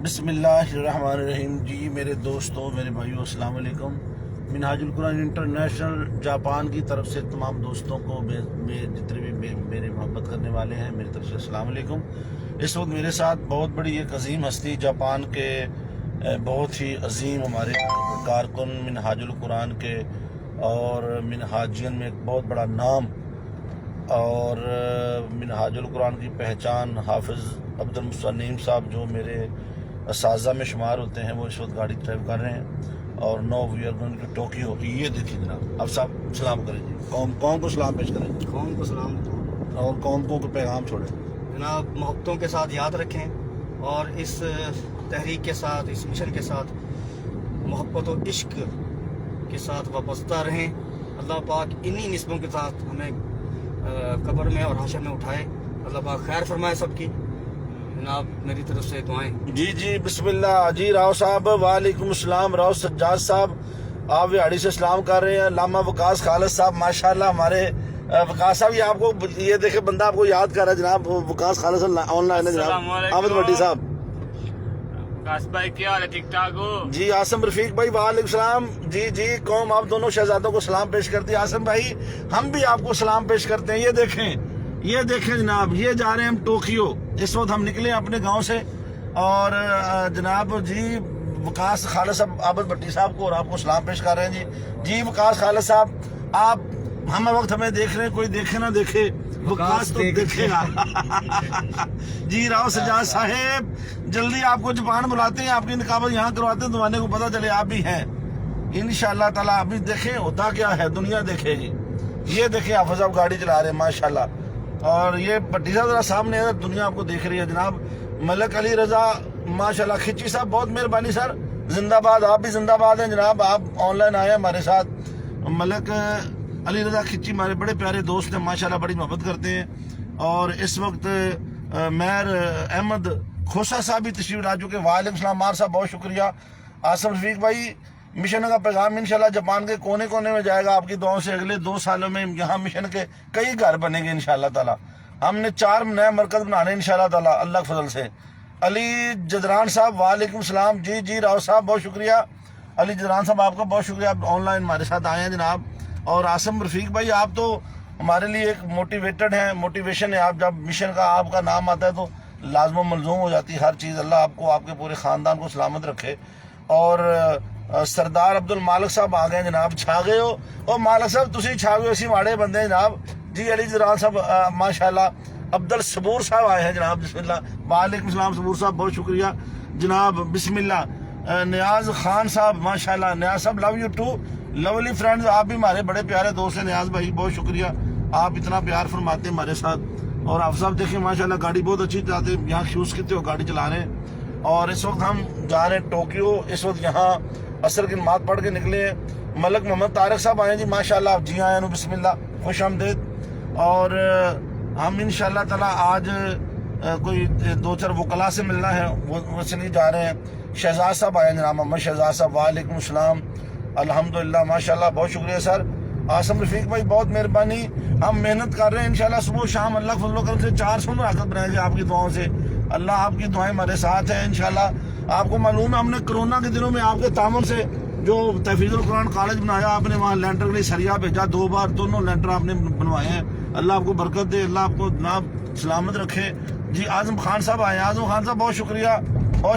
بسم اللہ الرحمن الرحیم. جی میرے دوستوں، میرے بھائیوں، السلام علیکم. منہاج القرآن انٹرنیشنل جاپان کی طرف سے تمام دوستوں کو جتنے بھی میرے محبت کرنے والے ہیں، میری طرف سے السلام علیکم. اس وقت میرے ساتھ بہت بڑی ایک عظیم ہستی، جاپان کے بہت ہی عظیم ہمارے کارکن منہاج القرآن کے اور منہاجین میں ایک بہت بڑا نام اور منہاج القرآن کی پہچان حافظ عبد المصنعیم صاحب جو میرے اساتذہ میں شمار ہوتے ہیں، وہ اس وقت گاڑی ڈرائیو کر رہے ہیں اور now we are going to Tokyo. یہ دیکھیں جناب، اب صاحب سلام کریں جی، قوم کو سلام پیش کریں، قوم کو سلام اور قوم کو پیغام چھوڑیں. جناب. محبتوں کے ساتھ یاد رکھیں اور اس تحریک کے ساتھ، اس مشن کے ساتھ محبت و عشق کے ساتھ وابستہ رہیں. اللہ پاک انہی نسبوں کے ساتھ ہمیں قبر میں اور حشر میں اٹھائے. اللہ پاک خیر فرمائے سب کی. جناب میری طرف سے دعائیں. جی بسم اللہ. جی راؤ صاحب وعلیکم السلام. راؤ سجاد صاحب آپ وہاڑی سے سلام کر رہے ہیں. علامہ وقاص خالد صاحب ماشاءاللہ ہمارے وقاص صاحب، یہ آپ کو یہ دیکھیں بندہ آپ کو یاد کر رہا ہے جناب. وقاص خالد صاحب آن لائن ہے جناب. احمد بھٹی صاحب. وقاص بھائی کیا حال ہے؟ ٹھیک ٹھاک ہو؟ جی آسم رفیق بھائی وعلیکم السلام. جی قوم آپ دونوں شہزادوں کو سلام پیش کرتی ہے. آسم بھائی ہم بھی آپ کو سلام پیش کرتے ہیں. یہ دیکھیں جناب، یہ جا رہے ہیں ہم ٹوکیو. اس وقت ہم نکلے اپنے گاؤں سے اور جناب جی وقاص خالد صاحب عابد بھٹی صاحب کو اور آپ کو سلام پیش کر رہے ہیں. جی وقاص خالد صاحب آپ ہم وقت ہمیں دیکھ رہے ہیں، کوئی دیکھے نہ دیکھے وقاص تو دیکھے گا. جی راؤ سجاد صاحب جلدی آپ کو جاپان بلاتے ہیں، آپ کی نقابت یہاں کرواتے ہیں، زمانے کو پتہ چلے آپ بھی ہیں انشاءاللہ تعالیٰ. ابھی دیکھیں ہوتا کیا ہے، دنیا دیکھے گی. یہ دیکھیں حافظ صاحب گاڑی چلا رہے ہیں ماشاءاللہ، اور یہ بھٹی صاحب ذرا سامنے ہے، دنیا آپ کو دیکھ رہی ہے. جناب ملک علی رضا ماشاءاللہ. کھچی صاحب بہت مہربانی سر، زندہ باد. آپ بھی زندہ باد ہیں جناب، آپ آن لائن آئے ہیں ہمارے ساتھ. ملک علی رضا کھچی ہمارے بڑے پیارے دوست ہیں ماشاءاللہ، بڑی محبت کرتے ہیں. اور اس وقت مہر احمد کھوسا صاحب بھی تشریف لا چکے. وعلیکم السلام مار صاحب، بہت شکریہ. آصف رفیق بھائی مشن کا پیغام انشاءاللہ جاپان کے کونے کونے میں جائے گا. آپ کی دعاؤں سے اگلے 2 سالوں میں یہاں مشن کے کئی گھر بنیں گے انشاءاللہ تعالیٰ. ہم نے 4 نئے مرکز بنانے انشاءاللہ تعالیٰ اللہ کے فضل سے. علی جدران صاحب وعلیکم السلام. جی راؤ صاحب بہت شکریہ. علی جدران صاحب آپ کا بہت شکریہ، آپ آن لائن ہمارے ساتھ آئے ہیں جناب. اور آصم رفیق بھائی آپ تو ہمارے لیے ایک موٹیویٹڈ ہیں، موٹیویشن ہے. آپ جب مشن کا آپ کا نام آتا ہے تو لازم و ملزوم ہو جاتی ہے ہر چیز. اللہ آپ کو، آپ کے پورے خاندان کو سلامت رکھے. اور سردار عبد المالک صاحب آ گئے جناب. چھا گئے ہو اور مالک صاحب تسی چھا گئے ہو، اسی ماڑے بندے ہیں جناب. جی علی جدران صاحب ماشاءاللہ. عبد الصبور صاحب آئے ہیں جناب، بسم اللہ. وعلیکم السلام صبور صاحب بہت شکریہ جناب، بسم اللہ. نیاز خان صاحب ماشاءاللہ. نیاز صاحب love you too lovely friends, آپ بھی ہمارے بڑے پیارے دوست ہیں. نیاز بھائی بہت شکریہ، آپ اتنا پیار فرماتے ہیں ہمارے ساتھ. اور آپ صاحب دیکھیں ماشاءاللہ گاڑی بہت اچھی چلاتے ہیں، یہاں کیوز کتنے ہو گاڑی چلا رہے ہیں. اور اس وقت ہم جا رہے ہیں ٹوکیو. اس وقت یہاں عصر کی نماز پڑھ کے نکلے ہیں. ملک محمد طارق صاحب آئے ہیں جی ماشاءاللہ. آپ جی آئے ہیں، بسم اللہ، خوش آمدید. اور ہم انشاءاللہ تعالیٰ آج کوئی 2-4 وکلاء سے ملنا ہے، وہ چلی جا رہے ہیں. شہزاد صاحب آئے ہیں جناب، محمد شہزاد صاحب وعلیکم السلام. الحمدللہ ماشاءاللہ بہت شکریہ سر. آصم رفیق بھائی بہت مہربانی. ہم محنت کر رہے ہیں انشاءاللہ صبح و شام اللہ کے فضل و کرم سے 400 مراکز بنائیں گے آپ کی دعاؤں سے. اللہ آپ کی دعائیں ہمارے ساتھ ہیں انشاءاللہ. آپ کو معلوم ہے ہم نے کرونا کے دنوں میں آپ کے تعاون سے جو تحفیظ القرآن کالج بنایا، آپ نے وہاں لینٹر کے لیے سریا بھیجا 2 بار، دونوں لینٹر آپ نے بنوائے ہیں. اللہ آپ کو برکت دے، اللہ آپ کو جناب سلامت رکھے. جی اعظم خان صاحب آئے ہیں. اعظم خان صاحب بہت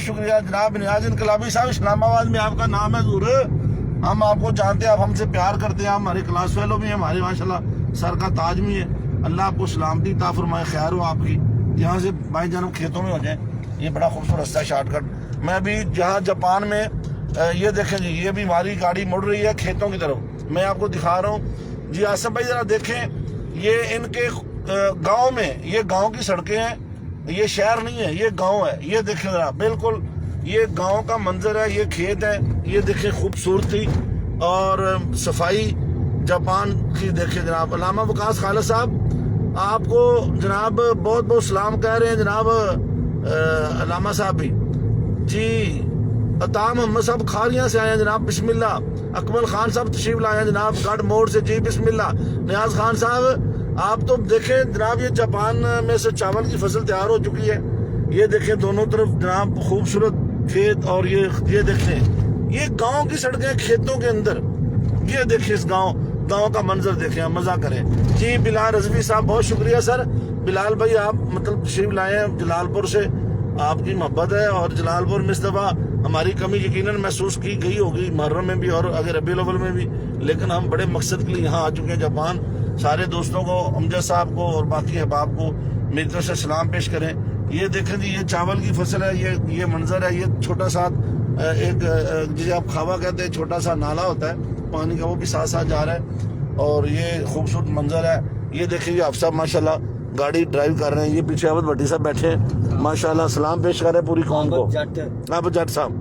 شکریہ جناب. نیاز انقلابی صاحب اسلام آباد میں آپ کا نام ہے ضرور، ہم آپ کو جانتے ہیں، آپ ہم سے پیار کرتے ہیں. آپ ہمارے کلاس فیلو بھی ہیں، ہمارے ماشاءاللہ سر کا تاج بھی ہے. اللہ آپ کو سلامتی عطا فرمائے، خیر ہو آپ کی. یہاں سے بھائی جانب کھیتوں میں ہو جائیں، یہ بڑا خوبصورت رستہ ہے شارٹ کٹ. میں ابھی جہاں جاپان میں یہ دیکھیں جی، یہ بھی ہماری گاڑی مڑ رہی ہے کھیتوں کی طرف، میں آپ کو دکھا رہا ہوں. جی آصف بھائی ذرا دیکھیں، یہ ان کے گاؤں میں، یہ گاؤں کی سڑکیں ہیں، یہ شہر نہیں ہے، یہ گاؤں ہے. یہ دیکھیں ذرا، بالکل یہ گاؤں کا منظر ہے، یہ کھیت ہے. یہ دیکھیں خوبصورتی اور صفائی جاپان کی دیکھیں جناب. علامہ وقاص خالد صاحب آپ کو جناب بہت بہت سلام کہہ رہے ہیں جناب. علامہ صاحب بھی جی. عطا محمد صاحب کھاریاں سے آئے ہیں جناب، بسم اللہ. اکمل خان صاحب تشریف لائے ہیں جناب گڑھ موڑ سے، جی بسم اللہ. نیاز خان صاحب آپ تو دیکھیں جناب، یہ جاپان میں سے چاول کی فصل تیار ہو چکی ہے. یہ دیکھیں دونوں طرف جناب خوبصورت کھیت اور یہ دیکھیں یہ گاؤں کی سڑکیں کھیتوں کے اندر. یہ دیکھیں اس گاؤں کا منظر دیکھیں, مزہ کریں. جی بلال رضوی صاحب بہت شکریہ سر. بلال بھائی آپ مطلب تشریف لائے ہیں جلال پور سے, آپ کی محبت ہے, اور جلال پور میں اس دفعہ ہماری کمی یقیناً محسوس کی گئی ہوگی محرم میں بھی اور اگر ربیع الاول میں بھی, لیکن ہم بڑے مقصد کے لیے یہاں آ چکے ہیں جاپان. سارے دوستوں کو, امجد صاحب کو اور باقی احباب کو میری طرف سے سلام پیش کریں. یہ دیکھیں جی یہ چاول کی فصل ہے, یہ منظر ہے. یہ چھوٹا سا ایک جسے آپ کھاوا کہتے ہیں, چھوٹا سا نالا ہوتا ہے پانی کا, وہ بھی ساتھ ساتھ جا رہا ہے, اور یہ خوبصورت منظر ہے. یہ دیکھیں یہ آپ صاحب ماشاءاللہ گاڑی ڈرائیو کر رہے ہیں. یہ پیچھے عابد بھٹی صاحب بیٹھے ہیں ماشاءاللہ, سلام پیش کر رہے ہیں پوری قوم کو. آپ جٹ صاحب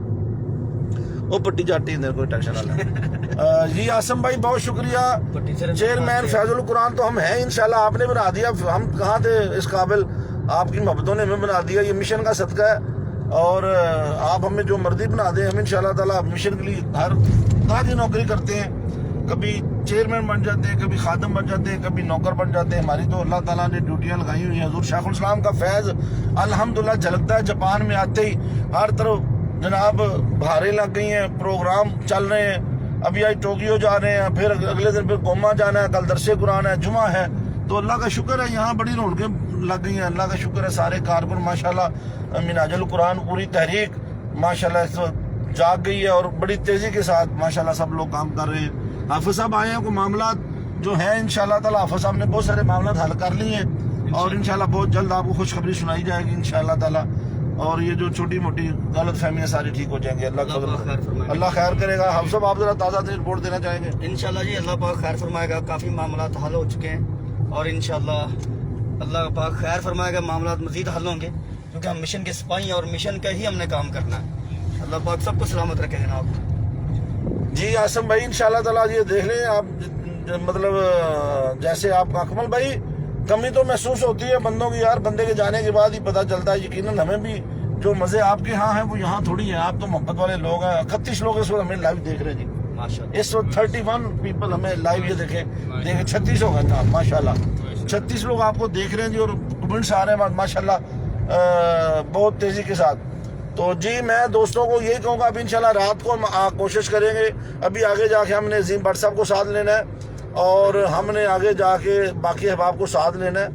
وہ پٹی جاٹی اندر کوئی ٹینشن والا. جی آسم بھائی بہت شکریہ. چیئرمین فیض القرآن تو ہم ہیں انشاءاللہ, آپ نے بنا دیا, ہم کہاں تھے اس قابل, آپ کی محبتوں نے ہمیں بنا دیا. یہ مشن کا صدقہ ہے, اور آپ ہمیں جو مرضی بنا دیں, ہم انشاءاللہ تعالیٰ مشن کے لیے ہر طرح کی نوکری کرتے ہیں. کبھی چیئرمین بن جاتے ہیں, کبھی خادم بن جاتے ہیں, کبھی نوکر بن جاتے ہیں. ہماری تو اللہ تعالیٰ نے ڈیوٹیاں لگائی ہوئی ہیں. حضور شیخ الاسلام کا فیض الحمدللہ جھلکتا ہے. جاپان میں آتے ہی ہر طرف جناب بہاریں لگ گئی ہیں, پروگرام چل رہے ہیں. ابھی آج ٹوکیو جا رہے ہیں, پھر اگلے دن پھر گوما جانا ہے, کل درس قرآن ہے, جمعہ ہے. تو اللہ کا شکر ہے یہاں بڑی رونقیں لگ گئی ہیں. اللہ کا شکر ہے سارے کارکن ماشاءاللہ, منہاج القرآن پوری تحریک ماشاءاللہ جاگ گئی ہے, اور بڑی تیزی کے ساتھ ماشاءاللہ سب لوگ کام کر رہے ہیں. حافظ صاحب آئے ہیں, کوئی معاملات جو ہیں انشاءاللہ تعالیٰ حافظ صاحب نے بہت سارے معاملات حل کر لیے ہیں, اور انشاءاللہ بہت جلد آپ کو خوشخبری سنائی جائے گی انشاءاللہ تعالیٰ. اور یہ جو چھوٹی موٹی غلط فہمیاں ساری ٹھیک ہو جائیں گے. اللہ خیر کرے گا. حافظ صاحب آپ ذرا تازہ ترین رپورٹ دینا چاہیں گے؟ انشاءاللہ جی اللہ پاک خیر فرمائے گا. کافی معاملات حل ہو چکے ہیں, اور انشاءاللہ اللہ پاک خیر فرمائے گا, معاملات مزید حل ہوں گے, کیونکہ ہم مشن کے سپاہی ہیں اور مشن کا ہی ہم نے کام کرنا ہے. اللہ پاک سب کو سلامت رکھے جناب. جی آسم بھائی انشاءاللہ تعالیٰ یہ دیکھ لیں آپ, مطلب جیسے آپ کا اکمل بھائی کمی تو محسوس ہوتی ہے بندوں کی یار, بندے کے جانے کے بعد ہی پتہ چلتا ہے. یقیناً ہمیں بھی جو مزے آپ کے ہاں ہیں وہ یہاں تھوڑی ہیں. آپ تو محبت والے لوگ ہیں. 31 لوگ اس وقت ہمیں لائیو دیکھ رہے ہیں جی, اس وقت 31 پیپل ہمیں لائیو یہ دیکھیں 36 ہو گئے جناب ماشاءاللہ. 36 لوگ آپ کو دیکھ رہے ہیں جی, اور کمنٹس آ رہے ہیں ماشاءاللہ بہت تیزی کے ساتھ. تو جی میں دوستوں کو یہی کہوں گا, ابھی انشاءاللہ رات کو ہم کوشش کریں گے. ابھی آگے جا کے ہم نے عظیم بٹ صاحب کو ساتھ لینا ہے, اور ہم نے آگے جا کے باقی احباب کو ساتھ لینا ہے.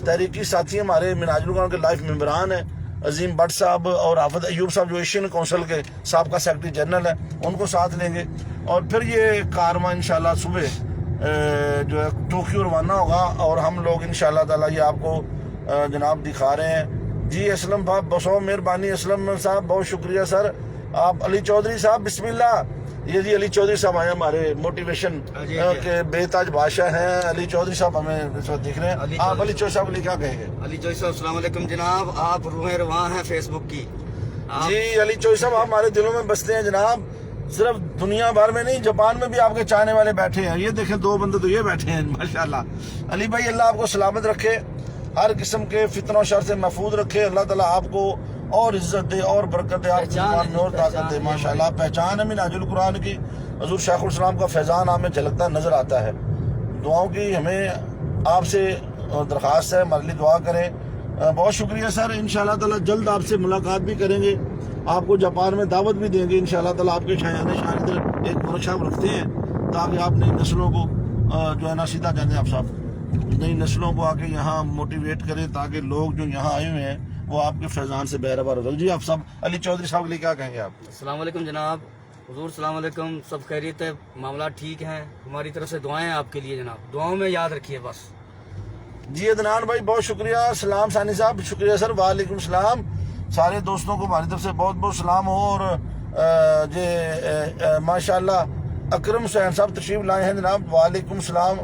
تحریکی ساتھی ہمارے منہاج القرآن کے لائف ممبران ہیں, عظیم بٹ صاحب اور حافظ ایوب صاحب جو ایشین کونسل کے سابقہ سیکرٹری جنرل ہیں, ان کو ساتھ لیں گے. اور پھر یہ کارواں انشاءاللہ صبح جو ہے ٹوکیو روانہ ہوگا, اور ہم لوگ انشاءاللہ تعالیٰ یہ آپ کو جناب دکھا رہے ہیں. جی اسلم صاحب بہت مہربانی. اسلم صاحب بہت شکریہ سر. آپ علی چودھری صاحب بسم اللہ. یہ جی علی چودھری صاحب آئے ہمارے موٹیویشن کے بے تاج بادشاہ ہیں. علی چودھری صاحب ہمیں اس وقت دیکھ رہے ہیں. آپ علی چودھری صاحب علی کیا کہیں گے؟ علی چودھری صاحب السلام علیکم جناب, آپ روحیں رواں ہیں فیس بک کی. جی علی چودھری صاحب آپ ہمارے دلوں میں بستے ہیں جناب, صرف دنیا بھر میں نہیں جاپان میں بھی آپ کے چاہنے والے بیٹھے ہیں. یہ دیکھیں 2 بندے تو یہ بیٹھے ہیں ماشاءاللہ. علی بھائی اللہ آپ کو سلامت رکھے, ہر قسم کے فتنہ و شر سے محفوظ رکھے. اللہ تعالیٰ آپ کو اور عزت دے اور برکت دے, آپ کی ایمان میں اور طاقت دے ماشاءاللہ. پہچان ہے منہاج القرآن کی, حضور شیخ الاسلام کا فیضان ہمیں جھلکتا نظر آتا ہے. دعاؤں کی ہمیں آپ سے درخواست ہے, ہمارے لیے دعا کریں. بہت شکریہ سر. انشاءاللہ تعالیٰ جلد آپ سے ملاقات بھی کریں گے, آپ کو جاپان میں دعوت بھی دیں گے انشاءاللہ تعالیٰ. آپ کے شایان ادھر ایک ورکشاپ رکھتے ہیں تاکہ آپ نئی نسلوں کو جو ہے نا سیدھا جانے, آپ صاحب نئی نسلوں کو آ کے یہاں موٹیویٹ کریں تاکہ لوگ جو یہاں آئے ہوئے ہیں وہ آپ کے فیضان سے بہربار ہو. جی آپ صاحب علی چودھری صاحب کے لیے کیا کہیں گے آپ؟ السلام علیکم جناب. حضور السلام علیکم. سب خیریت ہے, معاملات ٹھیک ہیں, ہماری طرف سے دعائیں ہیں آپ کے لیے جناب, دعاؤں میں یاد رکھیے بس. جی عدنان بھائی بہت شکریہ. سلام ثانی صاحب شکریہ سر. وعلیکم السلام. سارے دوستوں کو ہماری طرف سے بہت بہت سلام ہو. اور ماشاءاللہ اکرم حسین صاحب تشریف لائے ہیں جناب. وعلیکم السلام.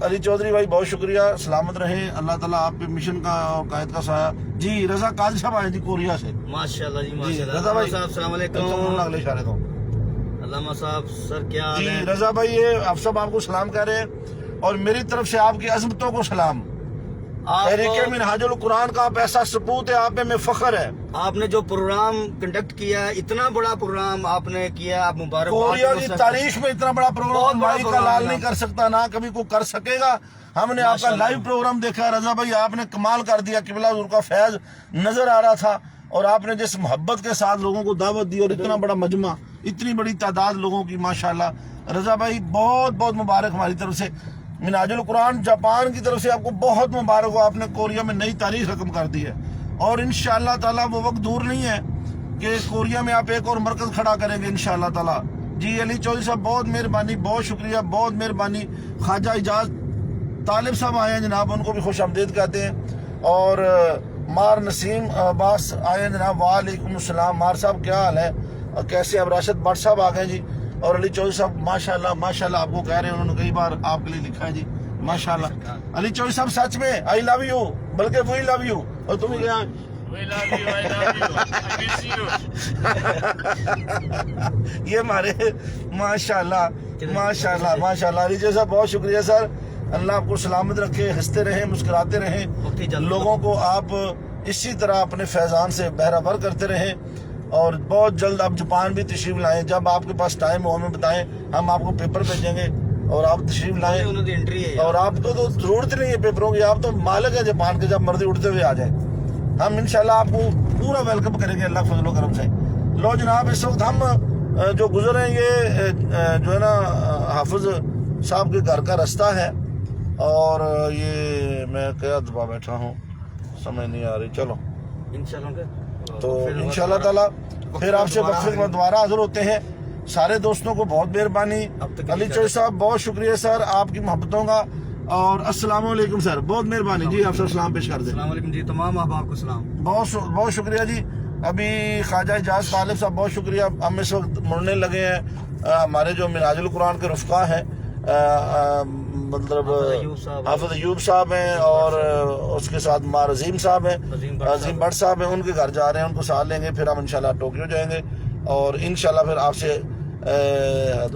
علی چودھری بھائی بہت شکریہ, سلامت رہیں. اللہ تعالیٰ آپ پہ مشن کا اور قائد کا سایہ. جی رضا قاضی صاحب آئے تھے کوریا سے ماشاءاللہ جی ماشاءاللہ. رضا بھائی صاحب السلام علیکم. اگلے اشارے دو. علامہ صاحب سر کیا حال جی ہے؟ رضا بھائی یہ آپ سب آپ کو سلام کہہ رہے ہیں, اور میری طرف سے آپ کی عظمتوں کو سلام. تحریک منہاج القرآن کا آپ ایسا ثبوت ہے, آپ میں فخر ہے. آپ نے جو پروگرام کنڈکٹ کیا ہے, اتنا بڑا پروگرام آپ نے کیا, آپ مبارک. کوریا کی تاریخ میں اتنا بڑا پروگرام بھائی کا لال نہیں کر سکتا, نہ کبھی کوئی کر سکے گا. ہم نے آپ کا لائیو پروگرام دیکھا. رضا بھائی آپ نے کمال کر دیا. قبلہ حضور کا فیض نظر آ رہا تھا. اور آپ نے جس محبت کے ساتھ لوگوں کو دعوت دی اور اتنا بڑا مجمع، اتنی بڑی تعداد لوگوں کی، ماشاءاللہ رضا بھائی بہت بہت مبارک ہماری طرف سے۔ منہاج القرآن جاپان کی طرف سے آپ کو بہت مبارک ہو، آپ نے کوریا میں نئی تاریخ رقم کر دی ہے، اور انشاءاللہ تعالیٰ وہ وقت دور نہیں ہے کہ کوریا میں آپ ایک اور مرکز کھڑا کریں گے انشاءاللہ تعالیٰ۔ جی علی چودھری صاحب بہت مہربانی، بہت شکریہ، بہت مہربانی۔ خواجہ اعجاز طالب صاحب آئے ہیں جناب، ان کو بھی خوش آمدید کہتے ہیں، اور مار نسیم عباس آئے ہیں جناب، وعلیکم السلام۔ مار صاحب کیا حال ہے اور کیسے؟ اب راشد بٹ صاحب آ گئے جی، اور علی چودھری صاحب ماشاءاللہ ماشاءاللہ آپ کو کہہ رہے ہیں، انہوں نے کئی بار آپ کے لیے لکھا ہے جی ماشاءاللہ۔ علی چودھری صاحب سچ میں آئی لو یو، بلکہ وی لو یو، اور تمہیں کیا We love you, I love you, I miss you. یہ ہمارے ماشاءاللہ ماشاءاللہ ماشاءاللہ علی چودھری صاحب بہت شکریہ سر، اللہ آپ کو سلامت رکھے، ہنستے رہیں، مسکراتے رہیں، لوگوں کو آپ اسی طرح اپنے فیضان سے بہرہ کرتے رہیں، اور بہت جلد آپ جاپان بھی تشریف لائیں، جب آپ کے پاس ٹائم ہو ہمیں بتائیں، ہم آپ کو پیپر بھیجیں گے اور آپ تشریف لائیں، اور آپ کو تو ضرورت نہیں ہے پیپروں کی، آپ تو مالک ہیں جاپان کے، جب مرضی اٹھتے ہوئے آ جائیں، ہم انشاءاللہ آپ کو پورا ویلکم کریں گے اللہ کے فضل و کرم سے۔ لو جناب اس وقت ہم جو گزر ہیں یہ جو ہے نا حافظ صاحب کے گھر کا رستہ ہے، اور یہ میں کیا دبا بیٹھا ہوں سمجھ نہیں آ رہی، چلو تو انشاءاللہ تعالیٰ پھر آپ سے وقفے کے بعد دوبارہ حاضر ہوتے ہیں۔ سارے دوستوں کو بہت مہربانی، علی چودھری صاحب بہت شکریہ سر آپ کی محبتوں کا، اور السلام علیکم سر، بہت مہربانی جی، آپ سب سلام پیش کر دیں۔ السلام علیکم جی، تمام احباب کو سلام۔ بہت شکریہ جی۔ ابھی خواجہ اعجاز طالب صاحب بہت شکریہ، ہم اس وقت مڑنے لگے ہیں، ہمارے جو منہاج القرآن کے رفقا ہیں، مطلب حافظ ایوب صاحب ہیں، اور اس کے ساتھ مار عظیم صاحب ہیں، عظیم بٹ صاحب ہیں، ان کے گھر جا رہے ہیں، ان کو ساتھ لیں گے، پھر ہم انشاءاللہ ٹوکیو جائیں گے، اور انشاءاللہ پھر آپ سے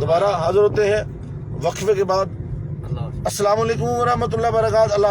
دوبارہ حاضر ہوتے ہیں وقفے کے بعد۔ السلام علیکم ورحمۃ اللہ وبرکاتہ۔ اللہ